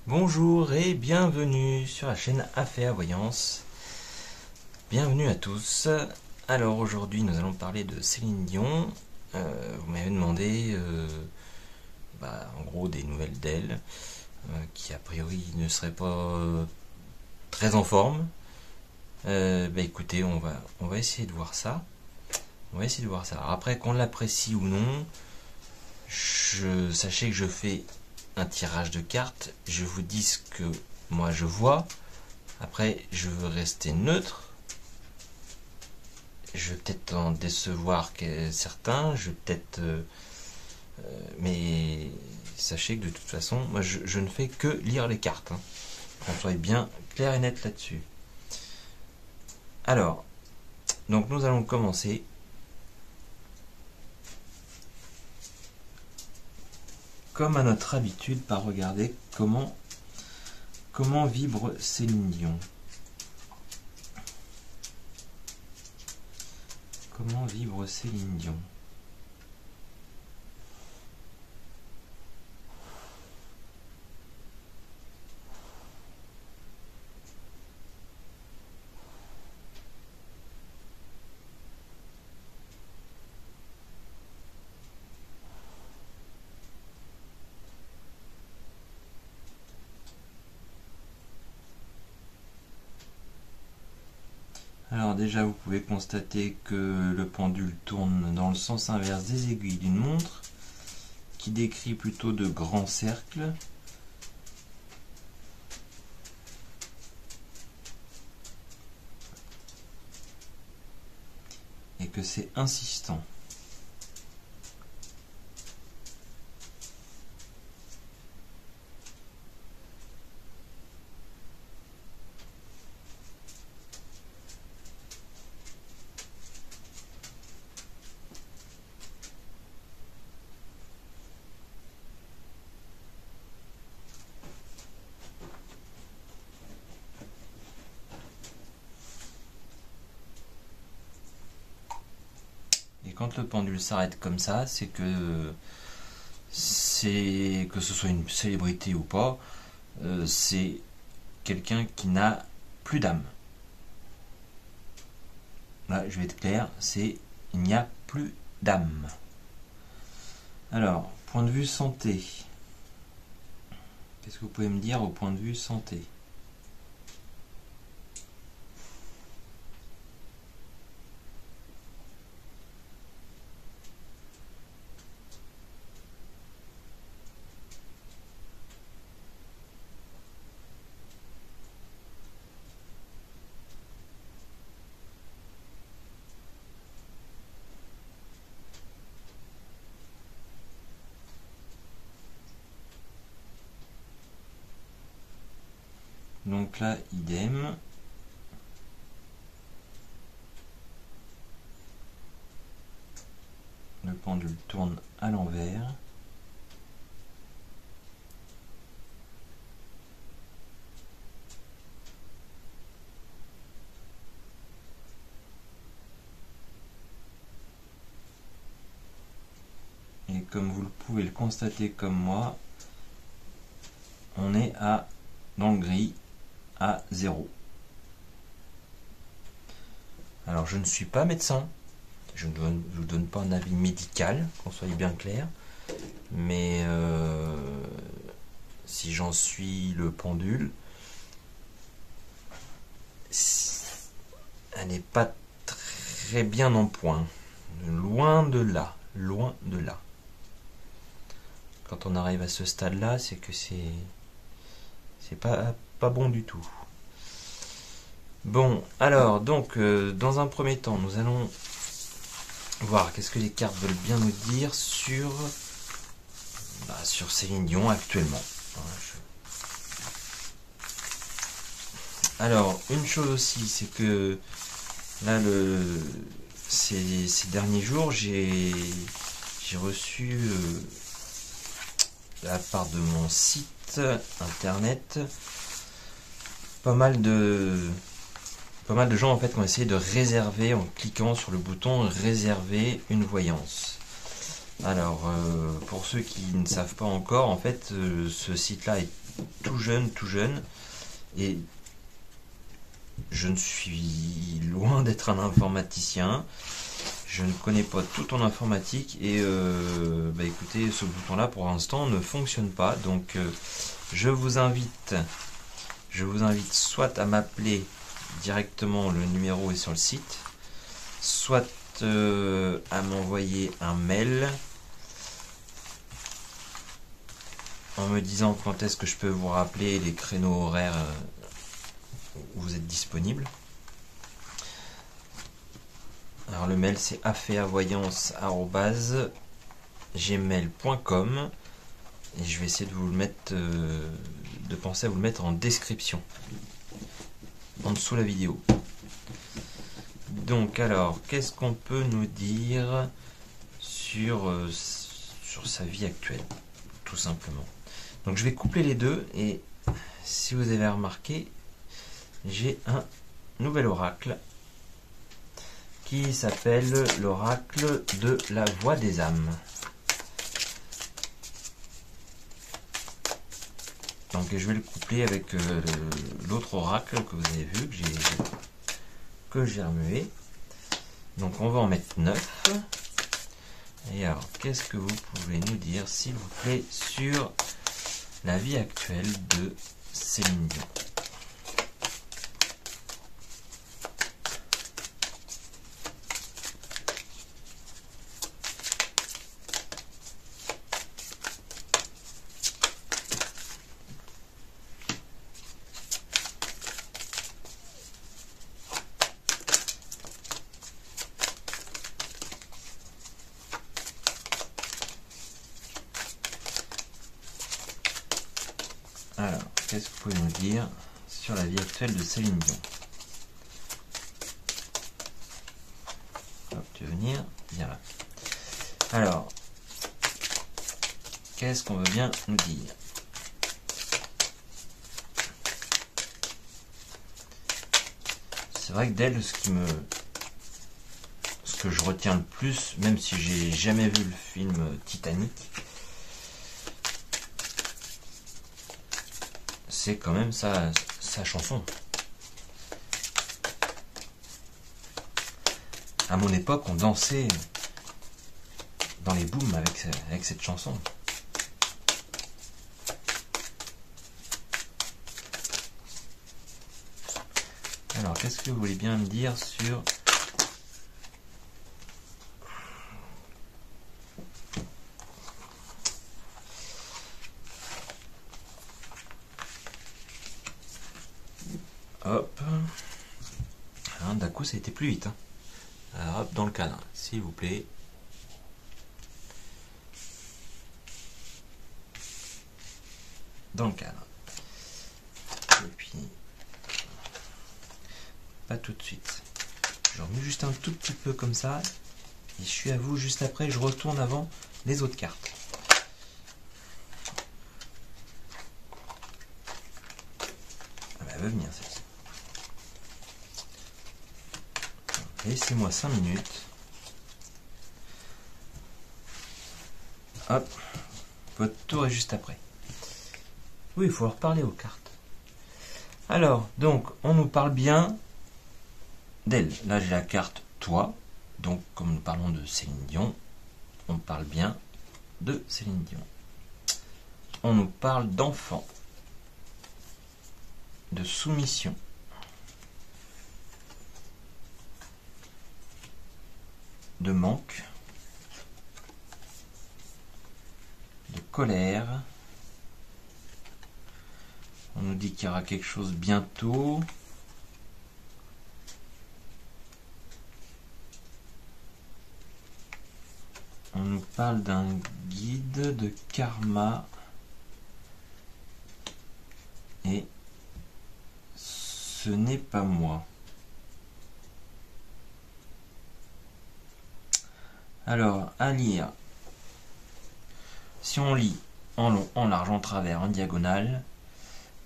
Bonjour et bienvenue sur la chaîne Affaires Voyance. Bienvenue à tous. Alors aujourd'hui nous allons parler de Céline Dion. Vous m'avez demandé en gros des nouvelles d'elle, qui a priori ne serait pas très en forme. Écoutez, on va essayer de voir ça. Alors après, qu'on l'apprécie ou non, sachez que je fais un tirage de cartes, je vous dis ce que moi je vois. Après, je veux rester neutre. Je vais peut-être en décevoir certains, mais sachez que de toute façon, moi je ne fais que lire les cartes. Qu'on soit bien clair et net là-dessus. Alors, donc nous allons commencer. Comme à notre habitude, par regarder comment vibre Céline Dion. Comment vibre Céline Dion? Alors déjà, vous pouvez constater que le pendule tourne dans le sens inverse des aiguilles d'une montre, qui décrit plutôt de grands cercles. Et que c'est insistant. Et quand le pendule s'arrête comme ça, c'est que ce soit une célébrité ou pas, c'est quelqu'un qui n'a plus d'âme. Là, je vais être clair, il n'y a plus d'âme. Alors, point de vue santé. Qu'est-ce que vous pouvez me dire au point de vue santé ? Donc là, idem. Le pendule tourne à l'envers. Et comme vous pouvez le constater comme moi, on est dans le gris à 0. Alors je ne suis pas médecin, je ne vous donne pas un avis médical, qu'on soit bien clair, mais si j'en suis le pendule, elle n'est pas très bien en point, loin de là. Quand on arrive à ce stade-là, c'est que c'est pas bon du tout. Bon, alors, donc, dans un premier temps, nous allons voir qu'est-ce que les cartes veulent bien nous dire sur Céline Dion actuellement. Alors, une chose aussi, c'est que là, ces derniers jours, j'ai reçu de la part de mon site internet pas mal de gens en fait qui ont essayé de réserver en cliquant sur le bouton réserver une voyance. Alors, pour ceux qui ne savent pas encore, en fait, ce site-là est tout jeune, et je ne suis loin d'être un informaticien. Je ne connais pas tout en informatique, et écoutez, ce bouton-là, pour l'instant, ne fonctionne pas. Donc, je vous invite soit à m'appeler directement, le numéro est sur le site, soit à m'envoyer un mail en me disant quand est-ce que je peux vous rappeler, les créneaux horaires où vous êtes disponible. Alors le mail c'est afeavoyance@gmail.com, et je vais essayer de vous le mettre, de penser à vous le mettre en description en dessous la vidéo. Donc alors, qu'est-ce qu'on peut nous dire sur sa vie actuelle, tout simplement. Donc je vais coupler les deux, et si vous avez remarqué, j'ai un nouvel oracle qui s'appelle l'oracle de la voix des âmes. Donc je vais le coupler avec l'autre oracle que vous avez vu, que j'ai remué. Donc on va en mettre 9. Et alors, qu'est-ce que vous pouvez nous dire, s'il vous plaît, sur la vie actuelle de Céline Dion? Alors, qu'est-ce que vous pouvez nous dire sur la vie actuelle de Céline Dion? Hop, tu veux venir? Viens là. Alors, qu'est-ce qu'on veut bien nous dire? C'est vrai que d'elle, ce que je retiens le plus, même si j'ai jamais vu le film Titanic, c'est quand même sa chanson. À mon époque, on dansait dans les booms avec cette chanson. Alors, qu'est-ce que vous voulez bien me dire sur... Hop. Hein, d'un coup, ça a été plus vite. Hein. Alors, hop, dans le cadre, s'il vous plaît. Dans le cadre. Et puis... Pas tout de suite. Je remue juste un tout petit peu comme ça. Et je suis à vous juste après. Je retourne avant les autres cartes. Ah bah, elle veut venir celle-ci. Laissez-moi 5 minutes. Hop. Votre tour est juste après. Oui, il faut reparler aux cartes. Alors, donc, on nous parle bien d'elle. Là, j'ai la carte toi. Donc, comme nous parlons de Céline Dion, on parle bien de Céline Dion. On nous parle d'enfant, de soumission, de manque, de colère. On nous dit qu'il y aura quelque chose bientôt. On nous parle d'un guide de karma. Et ce n'est pas moi. Alors, à lire. Si on lit en long, en large, en travers, en diagonale,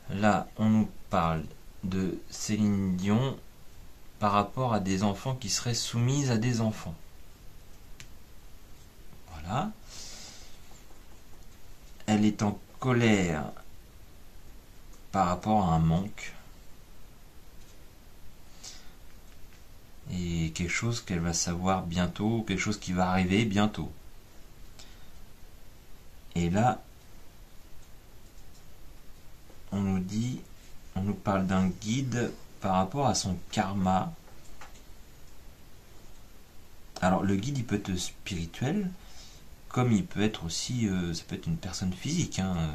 là, on nous parle de Céline Dion par rapport à des enfants qui seraient soumis à des enfants. Voilà. Elle est en colère par rapport à un manque. Et quelque chose qu'elle va savoir bientôt, quelque chose qui va arriver bientôt. Et là, on nous parle d'un guide par rapport à son karma. Alors le guide, il peut être spirituel, comme il peut être aussi, ça peut être une personne physique. Hein.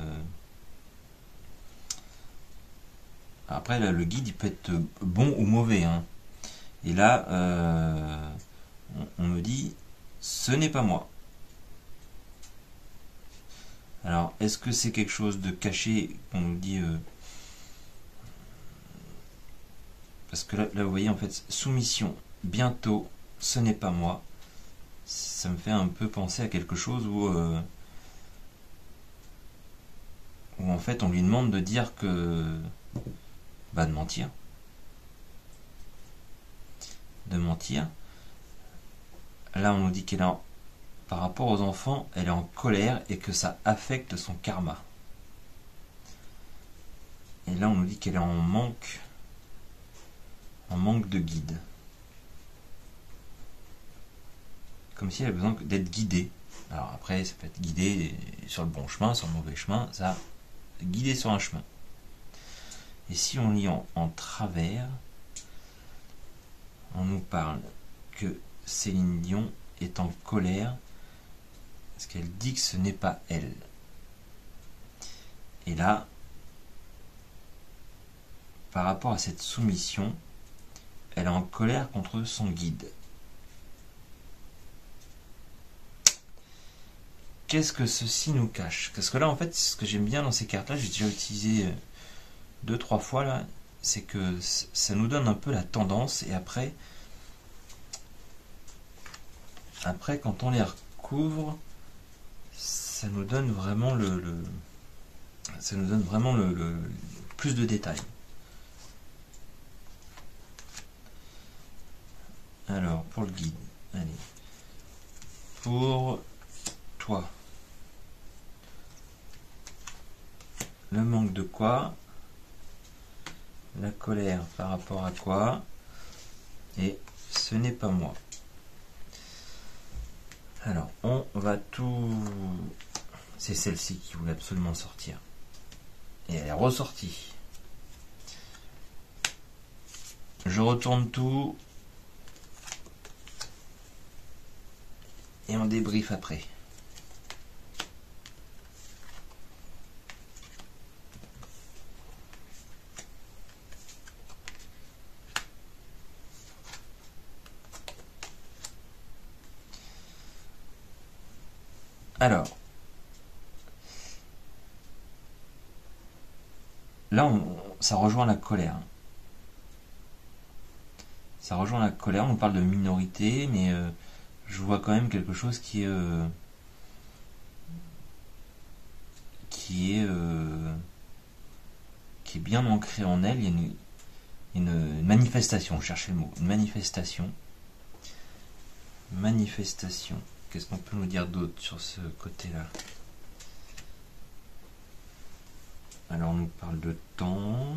Après, là, le guide, il peut être bon ou mauvais. Hein. Et là, on me dit, ce n'est pas moi. Alors, est-ce que c'est quelque chose de caché qu'on nous dit parce que là, vous voyez, en fait, soumission, bientôt, ce n'est pas moi. Ça me fait un peu penser à quelque chose où en fait, on lui demande de dire que... de mentir. De mentir. Là, on nous dit qu'elle est par rapport aux enfants, elle est en colère et que ça affecte son karma. Et là, on nous dit qu'elle est en manque de guide. Comme si elle avait besoin d'être guidée. Alors après, ça peut être guidée sur le bon chemin, sur le mauvais chemin, ça, guidée sur un chemin. Et si on lit en travers, on nous parle que Céline Dion est en colère parce qu'elle dit que ce n'est pas elle. Et là, par rapport à cette soumission, elle est en colère contre son guide. Qu'est-ce que ceci nous cache? Parce que là, en fait, ce que j'aime bien dans ces cartes-là, j'ai déjà utilisé 2-3 fois là, c'est que ça nous donne un peu la tendance, et après quand on les recouvre, ça nous donne vraiment le plus de détails. Alors, pour le guide, allez. Pour toi. Le manque de quoi? La colère par rapport à quoi? Et ce n'est pas moi. Alors, on va tout... C'est celle-ci qui voulait absolument sortir. Et elle est ressortie. Je retourne tout. Et on débrief après. Alors, là, ça rejoint la colère. Ça rejoint la colère, on parle de minorité, mais je vois quand même quelque chose qui est bien ancré en elle. Il y a une manifestation, je cherchais le mot, une manifestation. Manifestation. Qu'est-ce qu'on peut nous dire d'autre sur ce côté-là? Alors on nous parle de temps,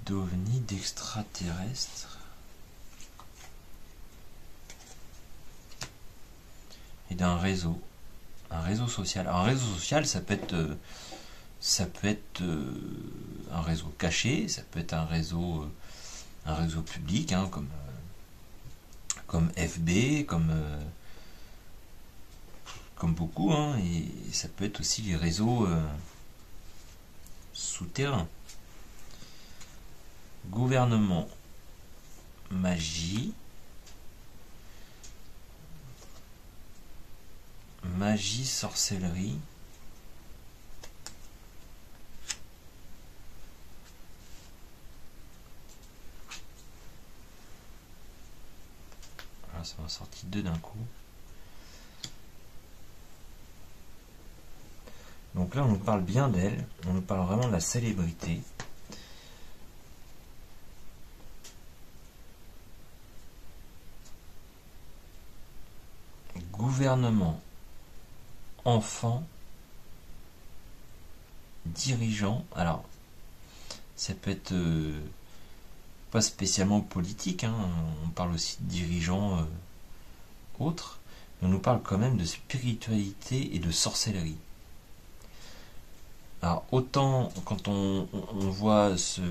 d'ovnis, d'extraterrestres et d'un réseau. Un réseau social. Alors, un réseau social, ça peut être un réseau caché, ça peut être un réseau public, hein, comme FB, comme beaucoup, hein, et ça peut être aussi les réseaux souterrains. Gouvernement, magie, sorcellerie, voilà, ça m'a sorti deux d'un coup. Donc là, on nous parle bien d'elle, on nous parle vraiment de la célébrité. gouvernement, enfant, dirigeant. Alors, ça peut être pas spécialement politique, hein, on parle aussi de dirigeants autres, mais on nous parle quand même de spiritualité et de sorcellerie. Alors, autant quand on voit si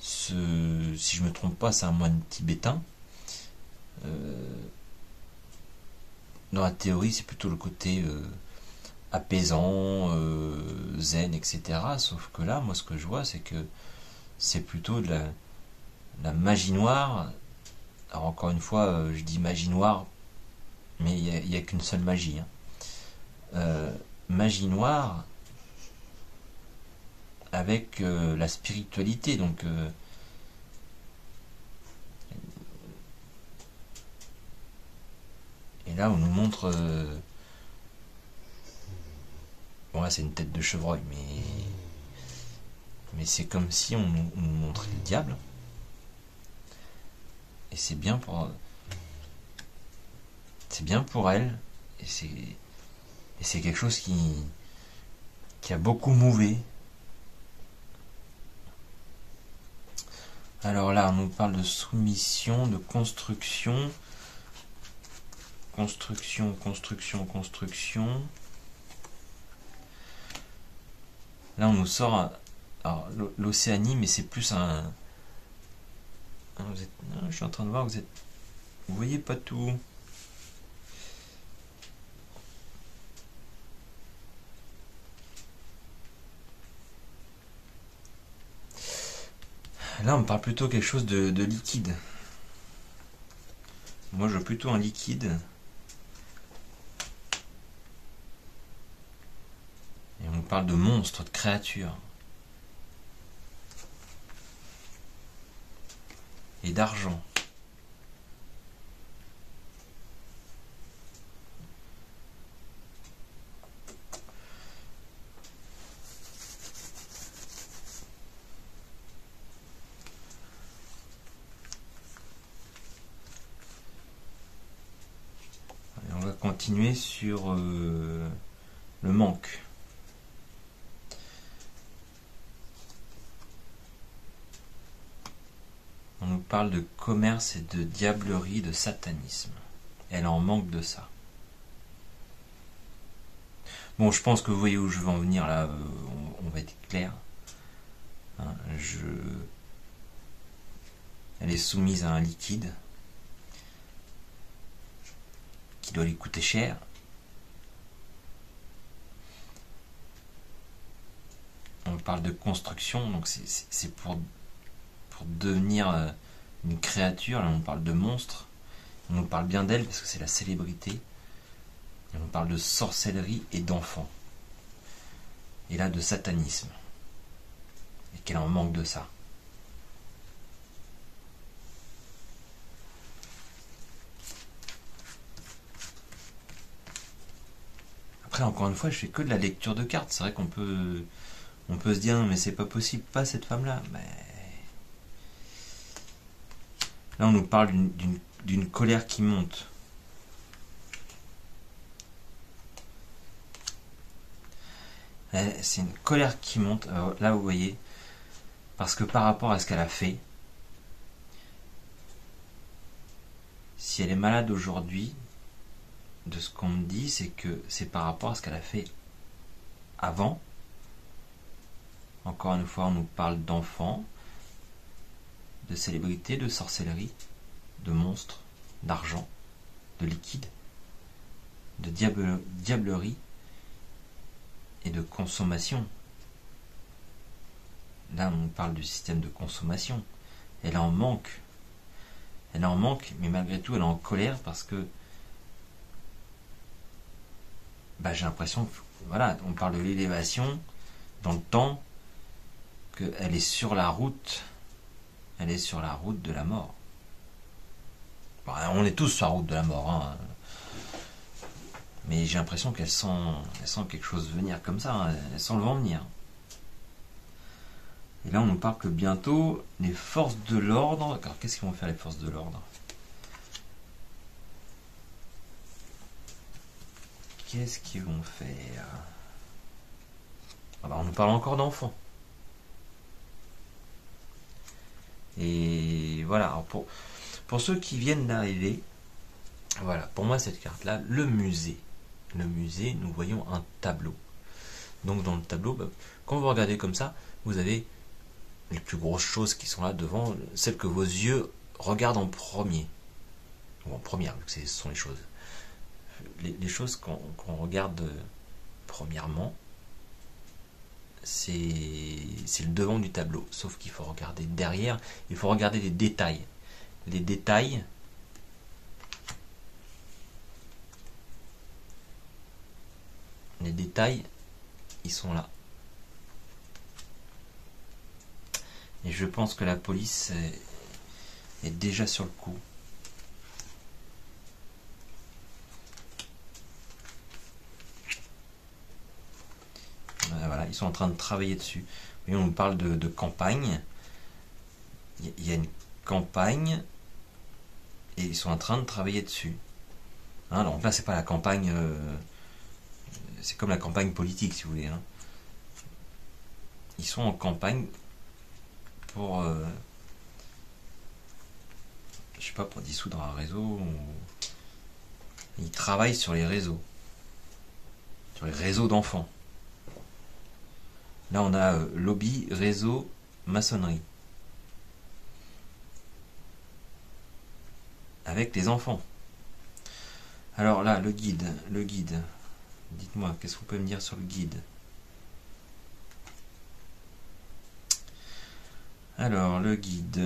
je me trompe pas, c'est un moine tibétain. Dans la théorie, c'est plutôt le côté apaisant, zen, etc. Sauf que là, moi, ce que je vois, c'est que c'est plutôt de la magie noire. Alors, encore une fois, je dis magie noire, mais il n'y a qu'une seule magie. Hein. Magie noire avec la spiritualité. Donc, et là, on nous montre. Bon, là, c'est une tête de chevreuil, mais c'est comme si on nous montrait le diable. Et c'est bien pour elle. Et c'est quelque chose qui a beaucoup mouvé. Alors là, on nous parle de soumission, de construction. Construction. Là, on nous sort l'Océanie, mais c'est plus un... je suis en train de voir, vous voyez pas tout. Là, on me parle plutôt quelque chose de liquide. Moi, je veux plutôt un liquide. Et on nous parle de monstres, de créatures. Et d'argent. Et on va continuer sur le manque. On nous parle de commerce et de diablerie, de satanisme. Elle en manque de ça. Bon, je pense que vous voyez où je veux en venir là, on va être clair. Hein, elle est soumise à un liquide qui doit lui coûter cher. On parle de construction, donc c'est pour devenir une créature. Là, on parle de monstre. On nous parle bien d'elle parce que c'est la célébrité. Et on parle de sorcellerie et d'enfants. Et là, de satanisme. Et qu'elle en manque de ça. Après, encore une fois, je fais que de la lecture de cartes. C'est vrai qu'on peut se dire, non, mais c'est pas possible, pas cette femme-là. Mais là, on nous parle d'une colère qui monte. C'est une colère qui monte. Alors, là, vous voyez, parce que par rapport à ce qu'elle a fait, si elle est malade aujourd'hui, de ce qu'on me dit, c'est que c'est par rapport à ce qu'elle a fait avant. Encore une fois, on nous parle d'enfants, de célébrités, de sorcellerie, de monstres, d'argent, de liquide, de diablerie et de consommation. Là, on nous parle du système de consommation. Elle en manque. Elle en manque, mais malgré tout, elle est en colère parce que j'ai l'impression que, voilà, on parle de l'élévation dans le temps, qu'elle est sur la route. Elle est sur la route de la mort. Bon, on est tous sur la route de la mort, hein. Mais j'ai l'impression qu'elle sent quelque chose venir comme ça, hein. Elle sent le vent venir. Et là, on nous parle que bientôt, les forces de l'ordre... Alors, qu'est-ce qu'ils vont faire, les forces de l'ordre? qu'est-ce qu'ils vont faire? Ah bah, on nous parle encore d'enfants. Et voilà, alors pour ceux qui viennent d'arriver, voilà, pour moi cette carte-là, le musée. Le musée, nous voyons un tableau. Donc dans le tableau, bah, quand vous regardez comme ça, vous avez les plus grosses choses qui sont là devant, celles que vos yeux regardent en premier. Ou en première, vu que ce sont les choses. Les choses qu'on regarde premièrement, c'est le devant du tableau. Sauf qu'il faut regarder derrière, il faut regarder les détails. Les détails, ils sont là. Et je pense que la police est déjà sur le coup. Voilà, ils sont en train de travailler dessus. Et on nous parle de campagne. Il y a une campagne et ils sont en train de travailler dessus. Hein, donc là, c'est pas la campagne. C'est comme la campagne politique, si vous voulez. Hein. Ils sont en campagne pour, je sais pas, pour dissoudre un réseau. Ils travaillent sur les réseaux d'enfants. Là, on a lobby, réseau, maçonnerie. Avec les enfants. Alors là, le guide. Dites-moi, qu'est-ce que vous pouvez me dire sur le guide? Alors, le guide,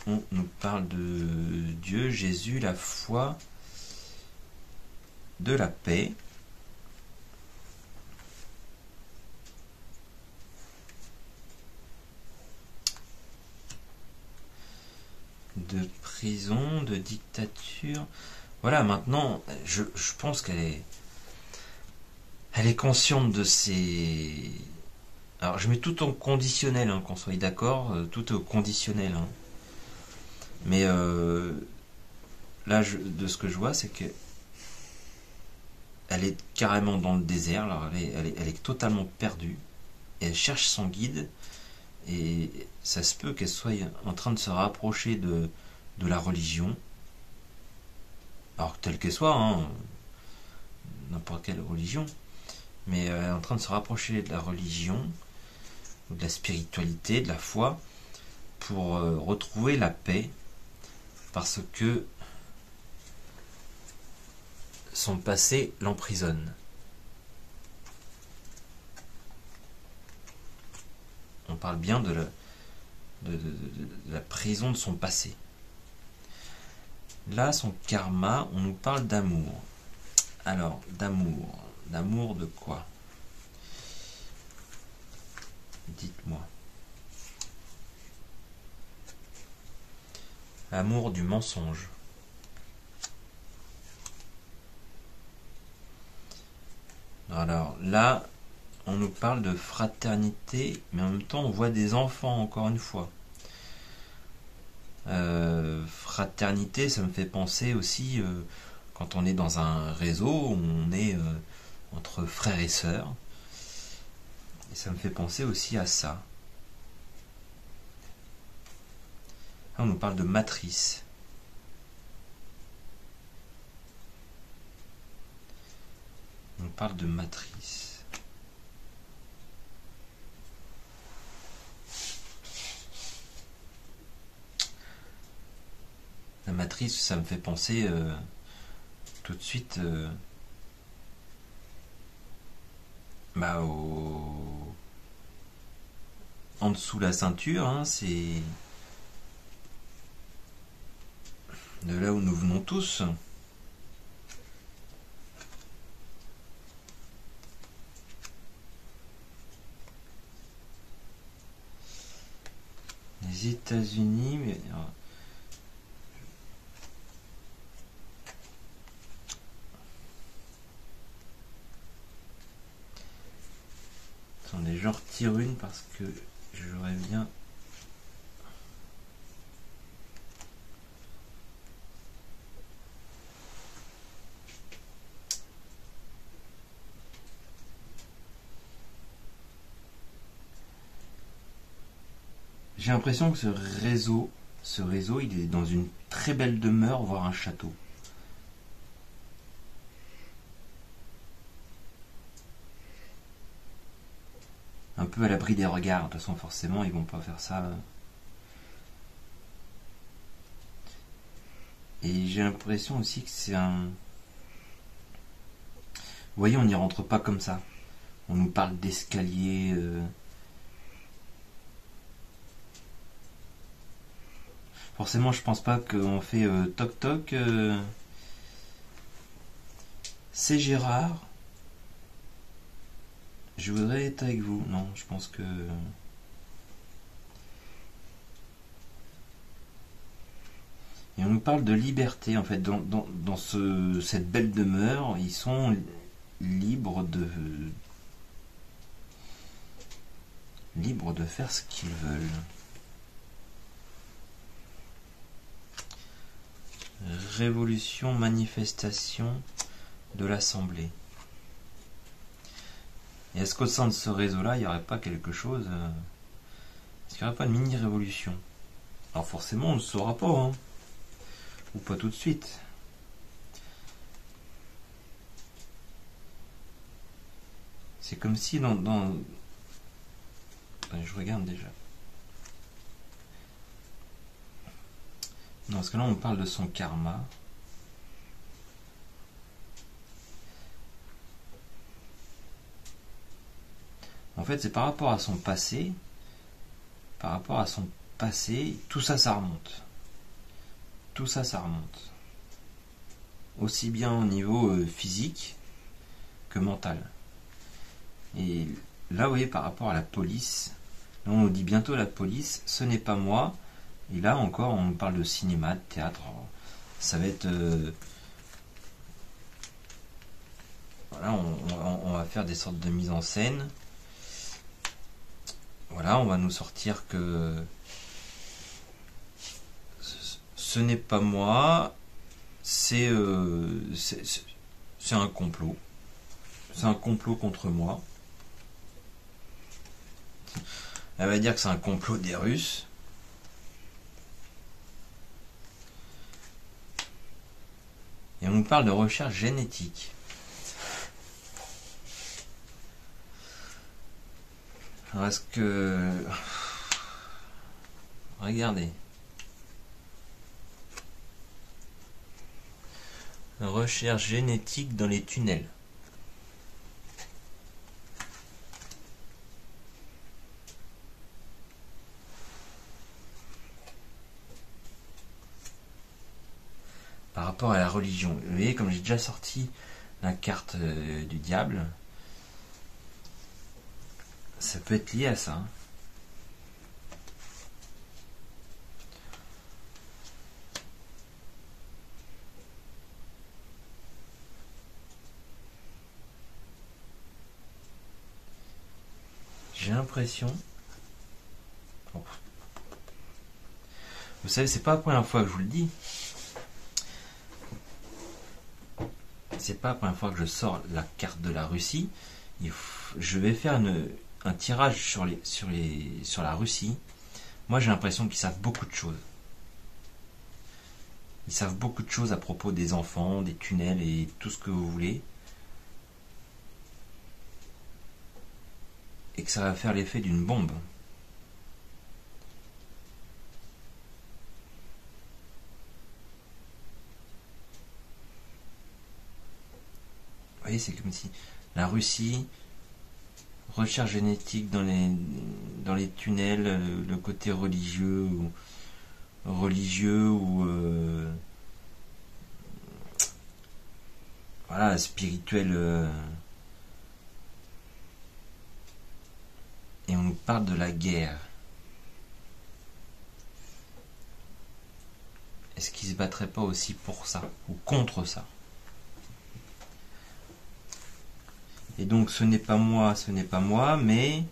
on nous parle de Dieu, Jésus, la foi, de la paix. De prison, de dictature. Voilà, maintenant, je pense qu'elle est consciente de ces... Alors, je mets tout en conditionnel, hein, qu'on soit d'accord, tout au conditionnel. Hein. Mais là, de ce que je vois, c'est que elle est carrément dans le désert. Alors, elle est totalement perdue. Et elle cherche son guide. Et ça se peut qu'elle soit en train de se rapprocher de la religion. Alors, telle qu'elle soit, hein, n'importe quelle religion. Mais elle est en train de se rapprocher de la religion, de la spiritualité, de la foi, pour retrouver la paix, parce que son passé l'emprisonne. On parle bien de la prison de son passé. Là, son karma, on nous parle d'amour. Alors, d'amour. D'amour de quoi? Dites-moi. Amour du mensonge. Alors là, on nous parle de fraternité, mais en même temps on voit des enfants, encore une fois. Fraternité, ça me fait penser aussi, quand on est dans un réseau, on est entre frères et sœurs. Et ça me fait penser aussi à ça. Là, on nous parle de matrice. On parle de matrice. La matrice, ça me fait penser tout de suite en dessous la ceinture, hein, c'est de là où nous venons tous. Les États-Unis, mais attendez, j'en retire une parce que j'aurais bien. J'ai l'impression que ce réseau, il est dans une très belle demeure, voire un château. Un peu à l'abri des regards. De toute façon, forcément, ils vont pas faire ça. Et j'ai l'impression aussi que c'est un... Vous voyez, on n'y rentre pas comme ça. On nous parle d'escalier. Forcément, je pense pas qu'on fait toc toc. C'est Gérard. Je voudrais être avec vous. Non, je pense que... Et on nous parle de liberté, en fait. Dans cette belle demeure, ils sont libres de faire ce qu'ils veulent. Révolution, manifestation de l'Assemblée. Et est-ce qu'au sein de ce réseau-là, il n'y aurait pas quelque chose... Est-ce qu'il n'y aurait pas une mini-révolution? Alors forcément, on ne le saura pas, hein. Ou pas tout de suite. C'est comme si dans... Attends, je regarde déjà. Non, parce que là, on parle de son karma. En fait, c'est par rapport à son passé. Par rapport à son passé, tout ça, ça remonte. Tout ça, ça remonte. Aussi bien au niveau physique que mental. Et là, vous voyez, par rapport à la police, là, on nous dit bientôt la police, ce n'est pas moi. Et là encore, on parle de cinéma, de théâtre. Ça va être... voilà, on va faire des sortes de mise en scène. Voilà, on va nous sortir que ce n'est pas moi, c'est un complot. C'est un complot contre moi. Elle va dire que c'est un complot des Russes. Et on nous parle de recherche génétique. Alors est-ce que... Regardez. Recherche génétique dans les tunnels. Par rapport à la religion. Vous voyez, comme j'ai déjà sorti la carte du diable, ça peut être lié à ça. J'ai l'impression... Oh. Vous savez, c'est pas la première fois que je vous le dis. C'est pas la première fois que je sors la carte de la Russie. Je vais faire un tirage sur la Russie. Moi, j'ai l'impression qu'ils savent beaucoup de choses. Ils savent beaucoup de choses à propos des enfants, des tunnels et tout ce que vous voulez. Et que ça va faire l'effet d'une bombe. Vous voyez, c'est comme si la Russie, recherche génétique dans les tunnels, le côté religieux ou voilà, spirituel. Et on nous parle de la guerre. Est-ce qu'ils se battraient pas aussi pour ça ou contre ça? Et donc ce n'est pas moi, mais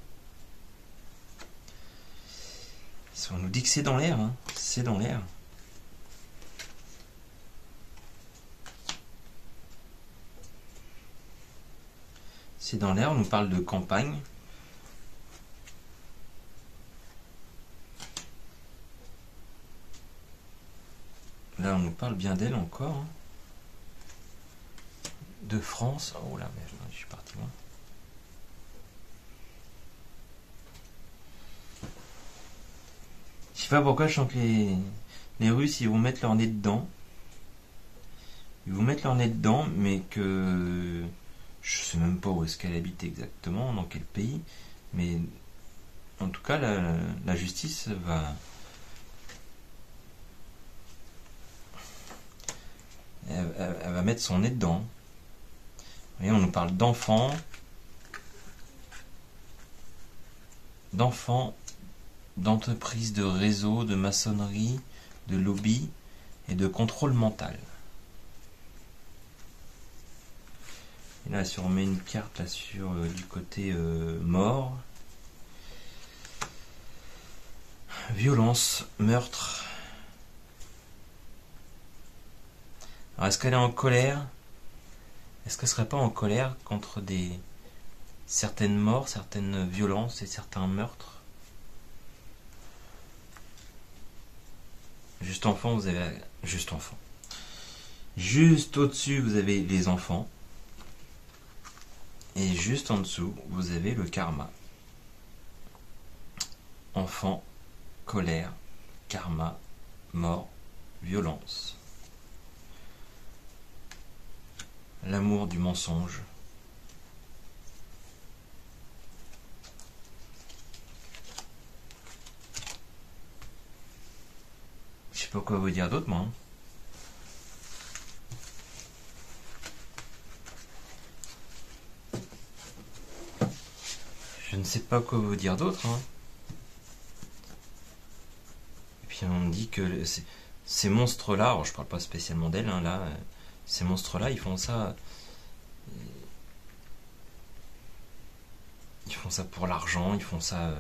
on nous dit que c'est dans l'air, hein. C'est dans l'air. C'est dans l'air, on nous parle de campagne. Là, on nous parle bien d'elle encore. Hein. De France. Oh là, mais je suis parti loin. Je sais pas pourquoi je sens que les Russes, ils vont mettre leur nez dedans. Ils vont mettre leur nez dedans, mais que... Je sais même pas où est-ce qu'elle habite exactement, dans quel pays. Mais en tout cas, la justice va... Elle va mettre son nez dedans. Vous voyez, on nous parle d'enfants, d'entreprises de réseau, de maçonnerie, de lobby et de contrôle mental. Et là, si on met une carte là sur du côté mort, violence, meurtre. Alors, est-ce qu'elle est en colère? Est-ce qu'elle serait pas en colère contre certaines morts, certaines violences et certains meurtres? Juste enfant, vous avez... Juste enfant. Juste au-dessus, vous avez les enfants. Et juste en dessous, vous avez le karma. Enfant, colère, karma, mort, violence. L'amour du mensonge. Je sais pas quoi vous dire d'autre, moi. Hein. Je ne sais pas quoi vous dire d'autre. Hein. Et puis on me dit que ces monstres-là, alors je parle pas spécialement d'elle, hein, là, ces monstres-là, ils font ça. Ils font ça pour l'argent, ils font ça.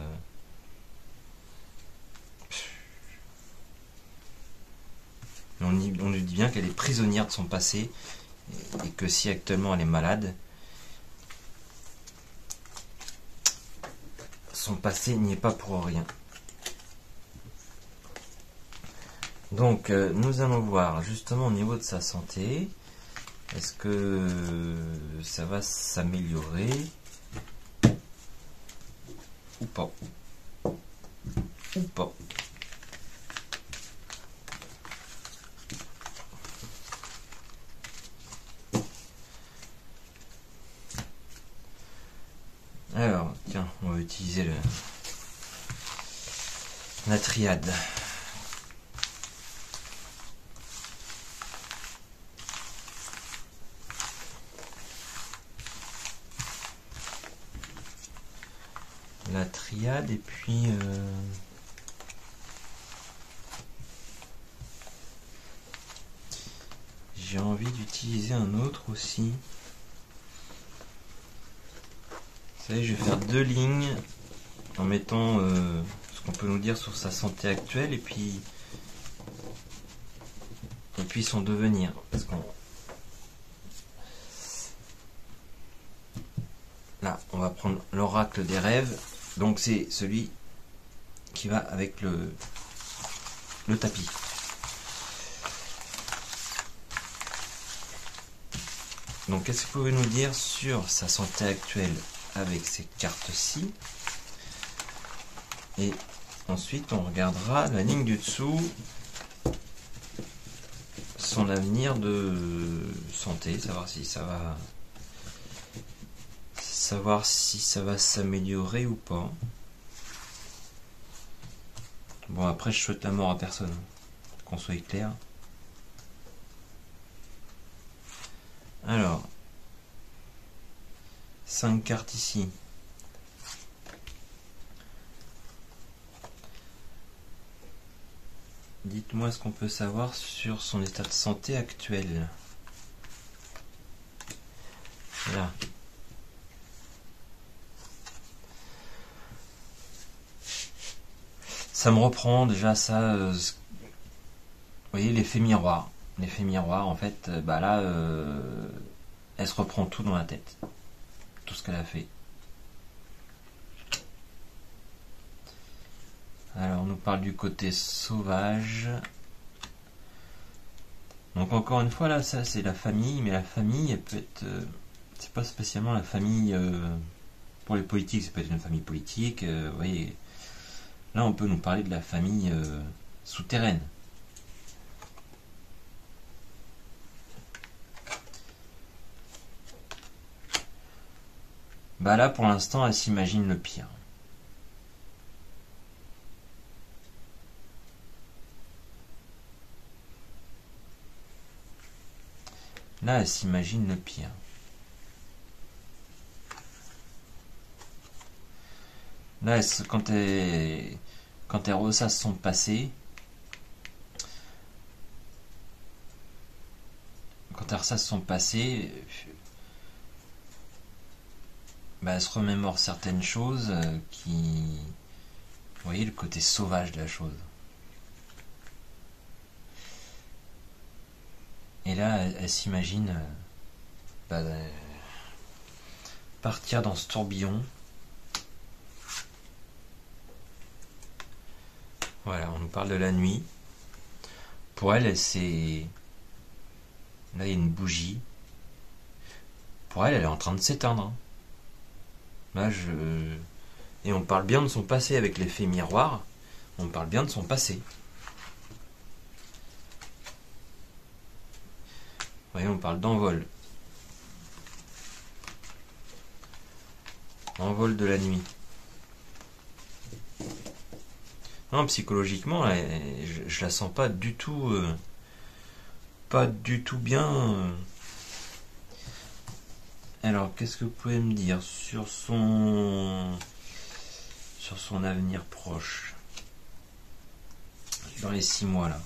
On nous dit bien qu'elle est prisonnière de son passé et que si actuellement elle est malade, son passé n'y est pas pour rien. Donc nous allons voir justement au niveau de sa santé, est-ce que ça va s'améliorer ou pas? Ou pas? Alors, tiens, on va utiliser la triade. La triade et puis j'ai envie d'utiliser un autre aussi. Vous savez, je vais faire 2 lignes en mettant ce qu'on peut nous dire sur sa santé actuelle et puis son devenir. Parce qu'on là, on va prendre l'oracle des rêves. Donc c'est celui qui va avec le tapis. Donc qu'est-ce que vous pouvez nous dire sur sa santé actuelle avec ces cartes-ci? Et ensuite on regardera la ligne du dessous, son avenir de santé, savoir si ça va s'améliorer ou pas. Bon, après je souhaite la mort à personne, qu'on soit clair. Alors 5 cartes ici. Dites-moi ce qu'on peut savoir sur son état de santé actuel. Là. Ça me reprend déjà ça. Vous voyez l'effet miroir. L'effet miroir, en fait, bah là, elle se reprend tout dans la tête. Tout ce qu'elle a fait. Alors, on nous parle du côté sauvage. Donc encore une fois, là, ça c'est la famille, mais la famille, elle peut être... c'est pas spécialement la famille... pour les politiques, ça peut être une famille politique. Vous voyez, là, on peut nous parler de la famille souterraine. Bah là, pour l'instant, elle s'imagine le pire. Là, elle s'imagine le pire. Là, quand elle ressasse son passé, bah, elle se remémore certaines choses qui... Vous voyez le côté sauvage de la chose. Et là, elle s'imagine partir dans ce tourbillon. Voilà, on nous parle de la nuit. Pour elle, c'est... Là, il y a une bougie. Pour elle, elle est en train de s'éteindre. Là, Et on parle bien de son passé avec l'effet miroir. On parle bien de son passé. Vous voyez, on parle d'envol. Envol de la nuit. Non, psychologiquement, là, je la sens pas du tout... pas du tout bien. Alors, qu'est-ce que vous pouvez me dire sur son avenir proche, dans les 6 mois là?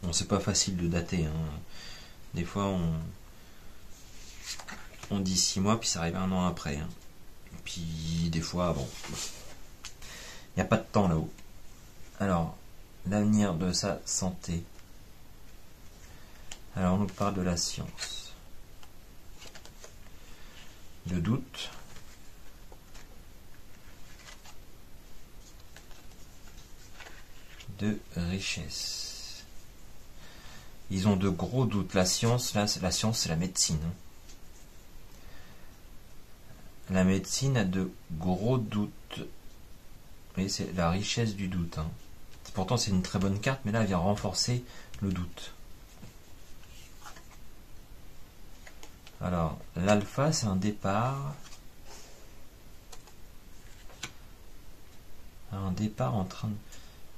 Bon, c'est pas facile de dater, hein. Des fois on dit 6 mois puis ça arrive 1 an après, hein. Puis des fois bon, il n'y a pas de temps là-haut. Alors, l'avenir de sa santé. Alors on nous parle de la science, de doute, de richesse. Ils ont de gros doutes. La science, là, la science, c'est la médecine. La médecine a de gros doutes. Et c'est la richesse du doute. Hein. Pourtant, c'est une très bonne carte, mais là, elle vient renforcer le doute. Alors, l'alpha, c'est un départ. Un départ en train de...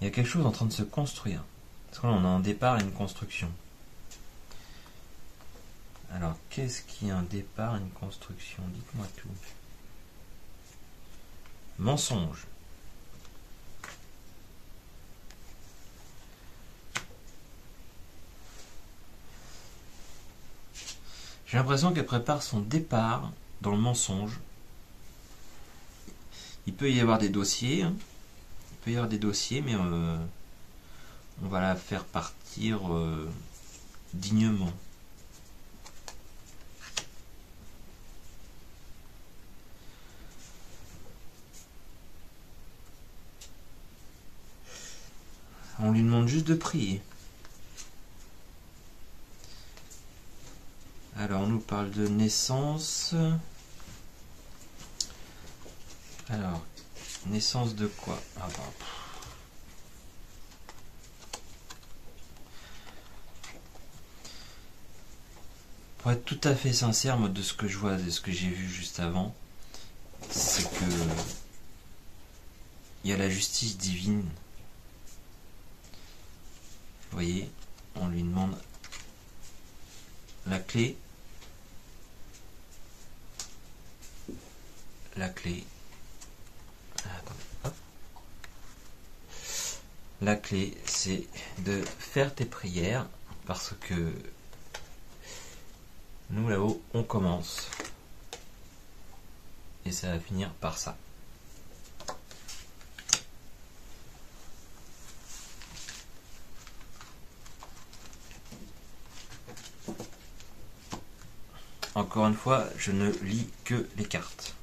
Il y a quelque chose en train de se construire. Parce que là, on a un départ et une construction. Alors, qu'est-ce qui est un départ et une construction? Dites-moi tout. Mensonge. J'ai l'impression qu'elle prépare son départ dans le mensonge. Il peut y avoir des dossiers. Hein. Il peut y avoir des dossiers, mais on va la faire partir dignement. On lui demande juste de prier. Alors, on nous parle de naissance. Alors, naissance de quoi? Ah bah, pour être tout à fait sincère, moi, de ce que je vois, de ce que j'ai vu juste avant, c'est que il y a la justice divine. Vous voyez, on lui demande la clé. La clé. Attendez, hop. La clé, c'est de faire tes prières, parce que nous là-haut, on commence. Et ça va finir par ça. Encore une fois, je ne lis que les cartes.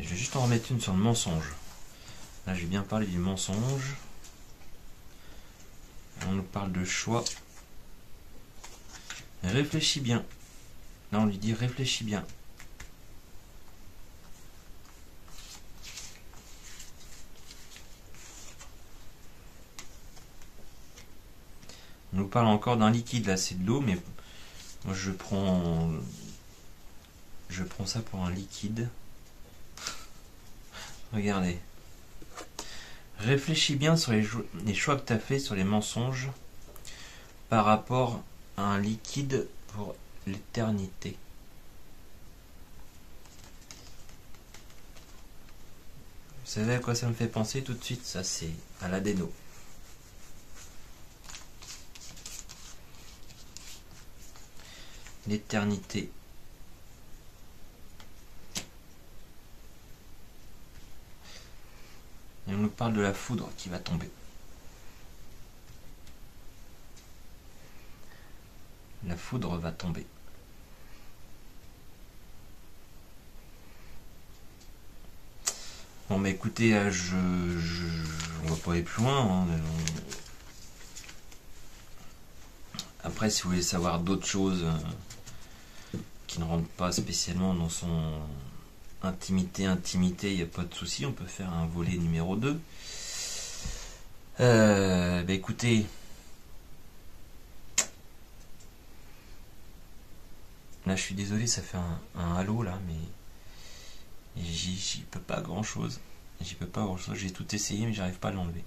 Je vais juste je t'en remette une sur le mensonge. Là, j'ai bien parlé du mensonge. On nous parle de choix. Réfléchis bien. Là, on lui dit réfléchis bien. On nous parle encore d'un liquide. Là, c'est de l'eau, mais moi, je prends ça pour un liquide. Regardez. Réfléchis bien sur les choix que tu as fait sur les mensonges par rapport à un liquide pour l'éternité. Vous savez à quoi ça me fait penser tout de suite? Ça, c'est à l'adéno. L'éternité. Et on nous parle de la foudre qui va tomber. La foudre va tomber. Bon, mais écoutez, on va pas aller plus loin. Hein. Après, si vous voulez savoir d'autres choses qui ne rentrent pas spécialement dans son intimité, il n'y a pas de souci, on peut faire un volet numéro 2. Écoutez, là je suis désolé, ça fait un halo là, mais j'y peux pas grand chose. J'ai tout essayé, mais j'arrive pas à l'enlever.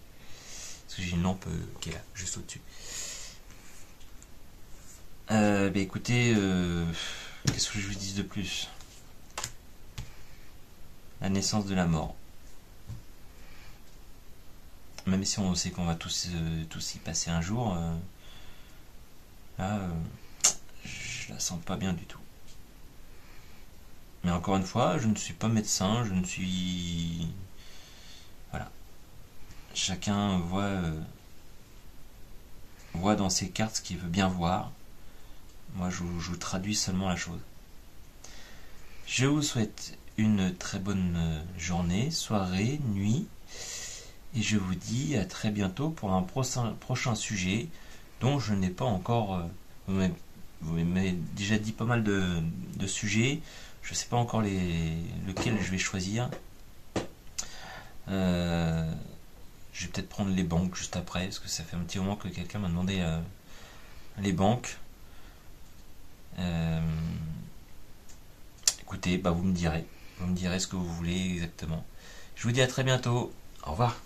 Parce que j'ai une lampe qui est là, juste au-dessus. Écoutez, qu'est-ce que je vous dis de plus? La naissance de la mort. Même si on sait qu'on va tous y passer un jour, là, je la sens pas bien du tout. Mais encore une fois, je ne suis pas médecin, je ne suis... Voilà. Chacun voit dans ses cartes ce qu'il veut bien voir. Moi, je vous traduis seulement la chose. Je vous souhaite une très bonne journée, soirée, nuit. Et je vous dis à très bientôt pour un prochain sujet dont je n'ai pas encore... vous m'avez déjà dit pas mal de sujets. Je ne sais pas encore lequel je vais choisir. Je vais peut-être prendre les banques juste après, parce que ça fait un petit moment que quelqu'un m'a demandé les banques. Écoutez, vous me direz ce que vous voulez exactement. Je vous dis à très bientôt. Au revoir.